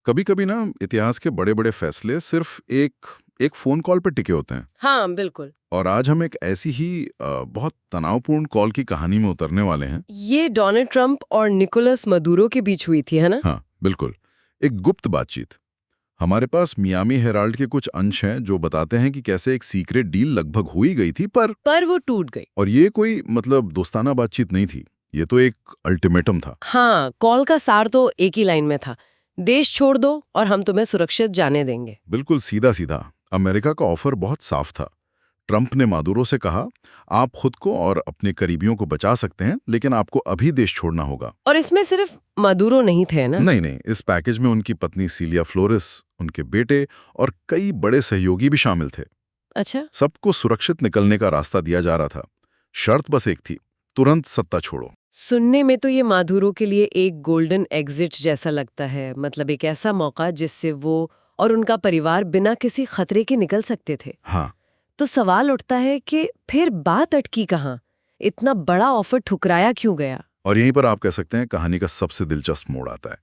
कभी कभी ना इतिहास के बड़े बड़े फैसले सिर्फ एक फोन कॉल पर टिके होते हैं। हाँ बिल्कुल। और आज हम एक ऐसी ही बहुत तनावपूर्ण कॉल की कहानी में उतरने वाले हैं। ये डोनाल्ड ट्रंप और निकोलस मदुरो के बीच हुई थी, है ना? हाँ बिल्कुल, एक गुप्त बातचीत। हमारे पास मियामी हेराल्ड के कुछ अंश हैं जो बताते हैं कि कैसे एक सीक्रेट डील लगभग हुई गई थी, पर वो टूट गई। और ये कोई दोस्ताना बातचीत नहीं थी, ये तो एक अल्टीमेटम था। हाँ, कॉल का सार तो एक ही लाइन में था, देश छोड़ दो और हम तुम्हें सुरक्षित जाने देंगे। बिल्कुल सीधा सीधा। अमेरिका का ऑफर बहुत साफ था। ट्रंप ने मादुरो से कहा, आप खुद को और अपने करीबियों को बचा सकते हैं, लेकिन आपको अभी देश छोड़ना होगा। और इसमें सिर्फ मदुरो नहीं थे ना? नहीं नहीं, इस पैकेज में उनकी पत्नी सीलिया फ्लोरेस, उनके बेटे और कई बड़े सहयोगी भी शामिल थे। अच्छा। सबको सुरक्षित निकलने का रास्ता दिया जा रहा था। शर्त बस एक थी, तुरंत सत्ता छोड़ो। सुनने में तो ये मादुरो के लिए एक गोल्डन एग्जिट जैसा लगता है, मतलब एक ऐसा मौका जिससे वो और उनका परिवार बिना किसी खतरे के निकल सकते थे। हाँ, तो सवाल उठता है कि फिर बात अटकी कहाँ? इतना बड़ा ऑफर ठुकराया क्यों गया? और यहीं पर आप कह सकते हैं कहानी का सबसे दिलचस्प मोड़ आता है।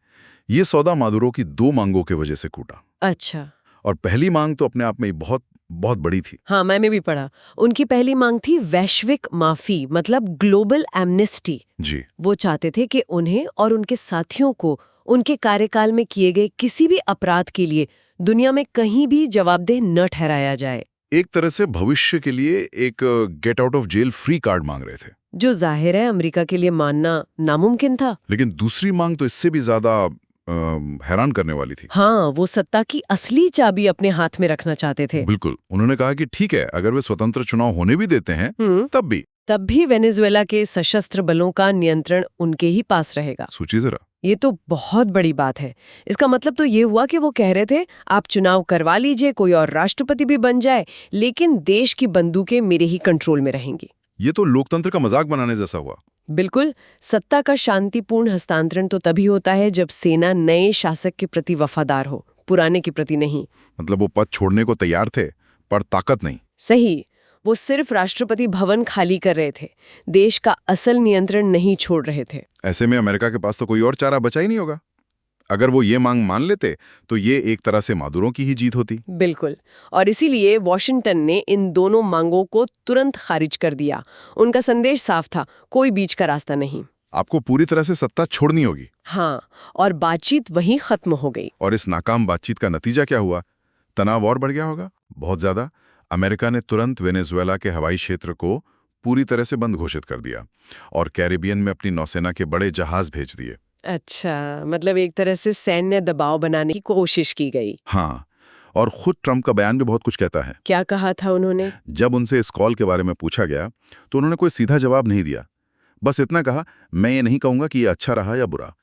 ये सौदा मादुरो की 2 मांगों के वजह से टूटा। अच्छा। और पहली मांग तो अपने आप में ही बहुत बहुत बड़ी थी। हाँ, मैंने भी पढ़ा। उनकी पहली मांग थी वैश्विक माफी, मतलब ग्लोबल एमनेस्टी। जी, वो चाहते थे कि उन्हें और उनके साथियों को उनके कार्यकाल में किए गए किसी भी अपराध के लिए दुनिया में कहीं भी जवाबदेह न ठहराया जाए। एक तरह से भविष्य के लिए एक get out of jail free card मांग रहे थे, जो जाहिर है अमेरिका के लिए मानना नामुमकिन था। लेकिन दूसरी मांग तो इससे भी ज्यादा हैरान करने वाली थी। हाँ, वो सत्ता की असली चाबी अपने हाथ में रखना चाहते थे। बिल्कुल, उन्होंने कहा कि ठीक है, अगर वे स्वतंत्र चुनाव होने भी देते हैं तब भी वेनेजुएला के सशस्त्र बलों का नियंत्रण उनके ही पास रहेगा। सोचिए जरा। ये तो बहुत बड़ी बात है। इसका मतलब तो ये हुआ कि वो कह रहे थे, आप चुनाव करवा लीजिए, कोई और राष्ट्रपति भी बन जाए, लेकिन देश की बंदूकें मेरे ही कंट्रोल में रहेंगी। ये तो लोकतंत्र का मजाक बनाने जैसा हुआ। बिल्कुल। सत्ता का शांतिपूर्ण हस्तांतरण तो तभी होता है जब सेना नए शासक के प्रति वफादार हो, पुराने के प्रति नहीं। मतलब वो पद छोड़ने को तैयार थे, पर ताकत नहीं। सही। वो सिर्फ राष्ट्रपति भवन खाली कर रहे थे, देश का असल नियंत्रण नहीं छोड़ रहे थे। ऐसे में अमेरिका के पास तो कोई और चारा बचा ही नहीं होगा। अगर वो ये मांग मान लेते तो ये एक तरह से मादुरो की ही जीत होती। बिल्कुल। और इसीलिए वॉशिंगटन ने इन दोनों मांगों को तुरंत खारिज कर दिया। उनका संदेश साफ था, कोई बीच का रास्ता नहीं। आपको पूरी तरह से सत्ता छोड़नी होगी। हाँ, और बातचीत वहीं खत्म हो गई। और इस नाकाम बातचीत का नतीजा क्या हुआ? तनाव और बढ़ गया होगा, बहुत ज्यादा। अमेरिका ने तुरंत वेनेजुएला के हवाई क्षेत्र को पूरी तरह से बंद घोषित कर दिया और कैरिबियन में अपनी नौसेना के बड़े जहाज भेज दिए। अच्छा, मतलब एक तरह से सैन्य दबाव बनाने की कोशिश की गई। हाँ, और खुद ट्रंप का बयान भी बहुत कुछ कहता है। क्या कहा था उन्होंने? जब उनसे इस कॉल के बारे में पूछा गया तो उन्होंने कोई सीधा जवाब नहीं दिया। बस इतना कहा, मैं ये नहीं कहूंगा कि ये अच्छा रहा या बुरा।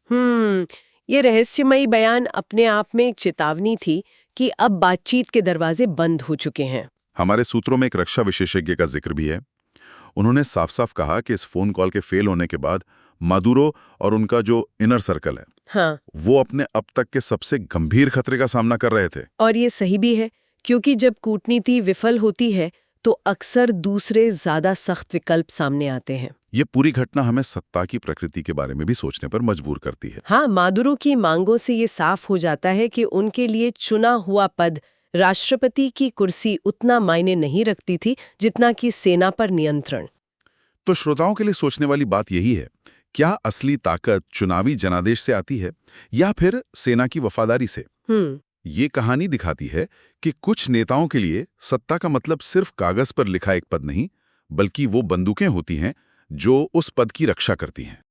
ये रहस्यमयी बयान अपने आप में एक चेतावनी थी कि अब बातचीत के दरवाजे बंद हो चुके हैं। हमारे सूत्रों में एक रक्षा विशेषज्ञ का जिक्र भी है। उन्होंने साफ साफ कहा कि इस फोन कॉल के फेल होने के बाद मादुरो और उनका जो इनर सर्कल है, हाँ, वो अपने अब तक के सबसे गंभीर खतरे का सामना कर रहे थे। और ये सही भी है, क्योंकि जब कूटनीति विफल होती है तो अक्सर दूसरे ज्यादा सख्त विकल्प सामने आते हैं। ये पूरी घटना हमें सत्ता की प्रकृति के बारे में भी सोचने पर मजबूर करती है। हाँ, मादुरो की मांगों से ये साफ हो जाता है कि उनके लिए चुना हुआ पद, राष्ट्रपति की कुर्सी, उतना मायने नहीं रखती थी जितना कि सेना पर नियंत्रण। तो श्रोताओं के लिए सोचने वाली बात यही है, क्या असली ताकत चुनावी जनादेश से आती है या फिर सेना की वफादारी से? ये कहानी दिखाती है कि कुछ नेताओं के लिए सत्ता का मतलब सिर्फ कागज पर लिखा एक पद नहीं, बल्कि वो बंदूकें होती हैं जो उस पद की रक्षा करती हैं।